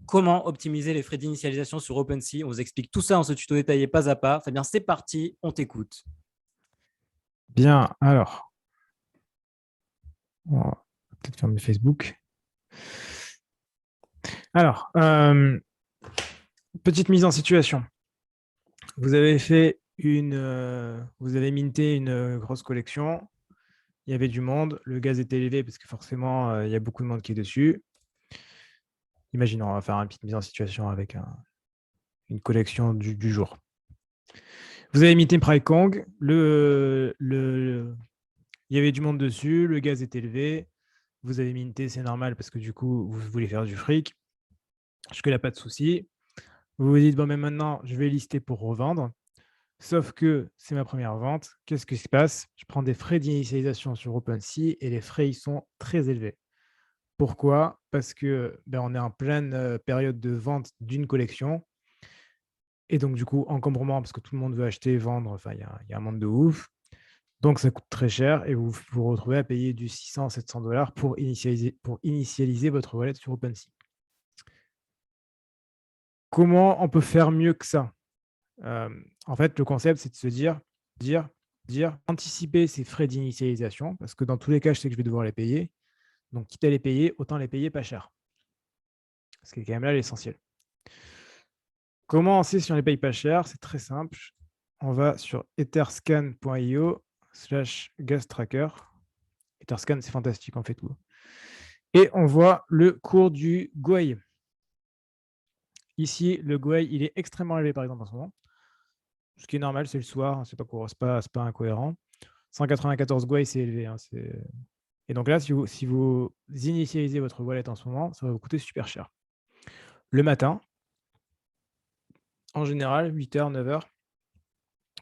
comment optimiser les frais d'initialisation sur OpenSea. On vous explique tout ça dans ce tuto détaillé pas à pas. Fabien, c'est parti, on t'écoute. Bien, alors, on va peut-être fermer Facebook. Alors, petite mise en situation. Vous avez fait vous avez minté une grosse collection. Il y avait du monde, le gaz était élevé parce que forcément, il y a beaucoup de monde qui est dessus. Imaginons, on va faire une petite mise en situation avec une collection du jour. Vous avez minté une Pride Kong, il y avait du monde dessus, le gaz est élevé. Vous avez minté, c'est normal parce que du coup, vous voulez faire du fric. Jusque-là, pas de souci. Vous vous dites, bon, mais maintenant, je vais lister pour revendre. Sauf que c'est ma première vente. Qu'est-ce qui se passe? Je prends des frais d'initialisation sur OpenSea et les frais, ils sont très élevés. Pourquoi? Parce que on est en pleine période de vente d'une collection. Et donc, du coup, encombrement, parce que tout le monde veut acheter, vendre. Enfin, il y a un monde de ouf. Donc, ça coûte très cher et vous vous retrouvez à payer du 600-700 $ pour initialiser votre wallet sur OpenSea. Comment on peut faire mieux que ça? En fait, le concept, c'est de se dire, anticiper ces frais d'initialisation, parce que dans tous les cas, je sais que je vais devoir les payer. Donc, quitte à les payer, autant les payer pas cher. Ce qui est quand même là l'essentiel. Comment on sait si on les paye pas cher? C'est très simple. On va sur etherscan.io/gastracker. Etherscan, c'est fantastique, on fait tout. Et on voit le cours du Gwei. Ici, le Gwei, il est extrêmement élevé, par exemple, en ce moment. Ce qui est normal, c'est le soir, c'est pas incohérent. 194 Gwei, c'est élevé. Et donc là, si vous initialisez votre wallet en ce moment, ça va vous coûter super cher. Le matin, en général, 8h, 9h,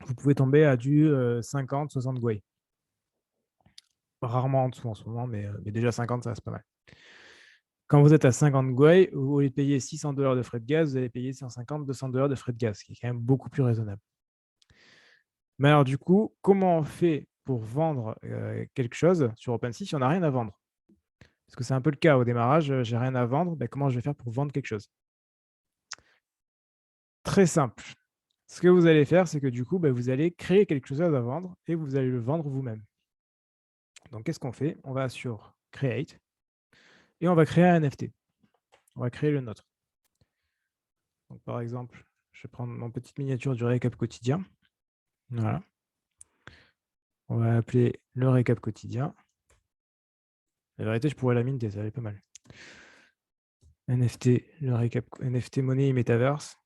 vous pouvez tomber à du 50, 60 Gwei. Rarement en dessous en ce moment, mais déjà 50, ça reste pas mal. Quand vous êtes à 50 Gwei, au lieu de payer 600 $ de frais de gaz, vous allez payer 150, 200 $ de frais de gaz, ce qui est quand même beaucoup plus raisonnable. Mais alors, du coup, comment on fait pour vendre quelque chose sur OpenSea si on n'a rien à vendre? Parce que c'est un peu le cas au démarrage, j'ai rien à vendre, comment je vais faire pour vendre quelque chose? Très simple. Ce que vous allez faire, c'est que du coup, vous allez créer quelque chose à vendre et vous allez le vendre vous-même. Donc, qu'est-ce qu'on fait? On va sur Create et on va créer un NFT. On va créer le nôtre. Donc, par exemple, je vais prendre mon petite miniature du récap quotidien. Voilà. On va appeler le récap quotidien. La vérité, je pourrais la minter, ça va être pas mal. NFT, le récap, NFT monnaie et Metaverse.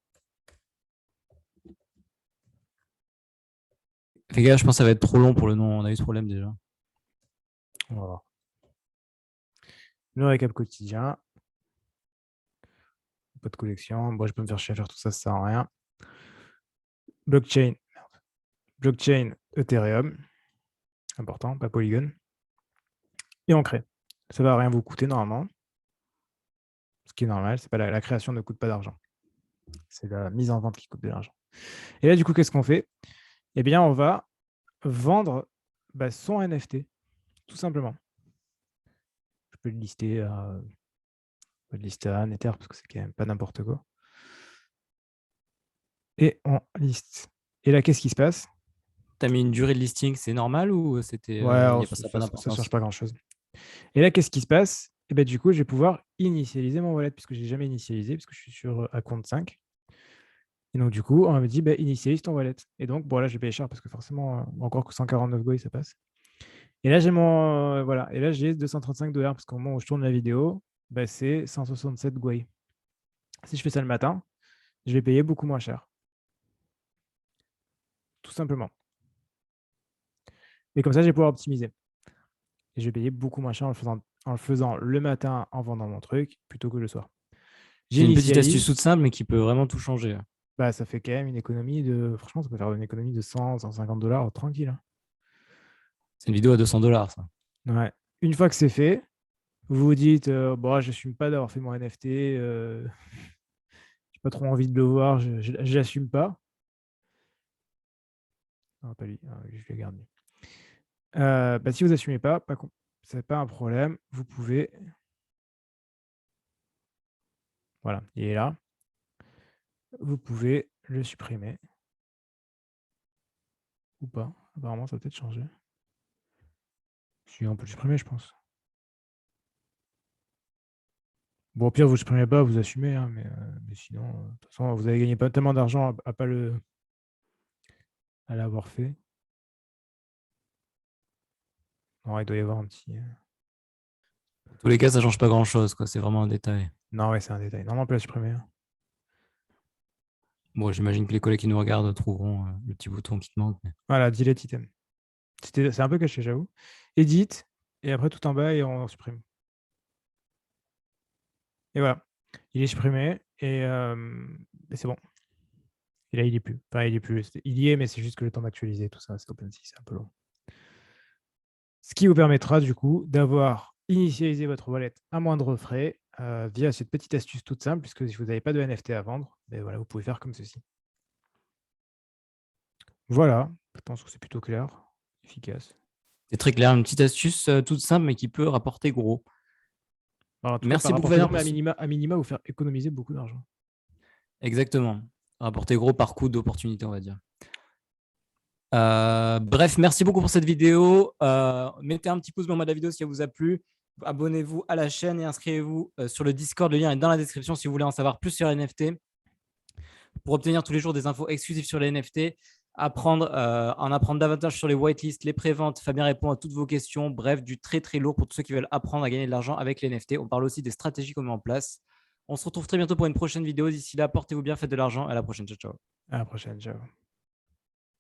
Les gars, je pense que ça va être trop long pour le nom. On a eu ce problème déjà. On va voir. Le récap quotidien. Pas de collection. Bon, je peux me faire chier à faire tout ça, ça sert à rien. Blockchain. Blockchain Ethereum. Important, pas Polygon. Et on crée. Ça va rien vous coûter normalement. Ce qui est normal, c'est pas la création ne coûte pas d'argent. C'est la mise en vente qui coûte de l'argent. Et là, du coup, qu'est-ce qu'on fait? Eh bien, on va vendre son NFT, tout simplement. Je peux le lister à, un Ether parce que c'est quand même pas n'importe quoi. Et on liste. Et là, qu'est-ce qui se passe? T'as mis une durée de listing, c'est normal ou c'était, Ouais, il n'y alors, a pas ça pas ça change d'importance? pas grand-chose. Et là, qu'est-ce qui se passe? Et du coup, je vais pouvoir initialiser mon wallet puisque je n'ai jamais initialisé, puisque je suis sur à compte 5. Et donc, du coup, on me dit, initialise ton wallet. Et donc, bon, là, j'ai payé cher parce que forcément, encore que 149 Go, ça passe. Et là, j'ai voilà. Et là, j'ai 235 $ parce qu'au moment où je tourne la vidéo, c'est 167 Go. Si je fais ça le matin, je vais payer beaucoup moins cher. Tout simplement. Et comme ça, je vais pouvoir optimiser. Et je vais payer beaucoup moins cher en le faisant le matin en vendant mon truc plutôt que le soir. C'est une petite astuce J'initialise. toute simple, mais qui peut vraiment tout changer. Ça fait quand même une économie de. Franchement, ça peut faire une économie de 100, 150 $ tranquille, hein. C'est une vidéo à 200 $, ça. Ouais. Une fois que c'est fait, vous vous dites bon, je n'assume pas d'avoir fait mon NFT, j'ai pas trop envie de le voir, je l'assume pas. Non, pas lui, je le garde. Si vous assumez pas, c'est pas un problème. Vous pouvez. Voilà, il est là. Vous pouvez le supprimer. Ou pas. Apparemment, ça va peut-être changer. Si, on peut le supprimer, je pense. Bon, au pire, vous ne supprimez pas, vous assumez, hein, mais sinon, de toute façon, vous avez gagné pas tellement d'argent à l'avoir fait. Non, il doit y avoir un petit. Dans tous les cas, ça change pas grand-chose, quoi. C'est vraiment un détail. Non, ouais, c'est un détail. Non, on peut la supprimer, hein. Bon, j'imagine que les collègues qui nous regardent trouveront le petit bouton qui te manque. Voilà, delete item. C'est un peu caché, j'avoue. Edit, et après tout en bas, et on supprime. Et voilà. Il est supprimé, et c'est bon. Et là, il est plus. Enfin, il est plus. Il y est, mais c'est juste que le temps d'actualiser tout ça, c'est OpenSea, c'est un peu long. Ce qui vous permettra, du coup, d'avoir initialisé votre wallet à moindre frais via cette petite astuce toute simple, puisque si vous n'avez pas de NFT à vendre, ben voilà, vous pouvez faire comme ceci. Voilà, je pense que c'est plutôt clair, efficace. C'est très clair, une petite astuce toute simple, mais qui peut rapporter gros. Alors, en tout Merci cas, beaucoup, rapporter Fabien. gros, mais à minima, vous faire économiser beaucoup d'argent. Exactement. Rapporter gros par coup d'opportunité, on va dire. Bref, merci beaucoup pour cette vidéo. Mettez un petit pouce bleu en bas de la vidéo si elle vous a plu. Abonnez-vous à la chaîne et inscrivez-vous sur le Discord. Le lien est dans la description si vous voulez en savoir plus sur les NFT. Pour obtenir tous les jours des infos exclusives sur les NFT, en apprendre davantage sur les whitelists, les préventes. Fabien répond à toutes vos questions. Bref, du très très lourd pour tous ceux qui veulent apprendre à gagner de l'argent avec les NFT. On parle aussi des stratégies qu'on met en place. On se retrouve très bientôt pour une prochaine vidéo. D'ici là, portez-vous bien, faites de l'argent. À la prochaine. Ciao, ciao. À la prochaine, ciao.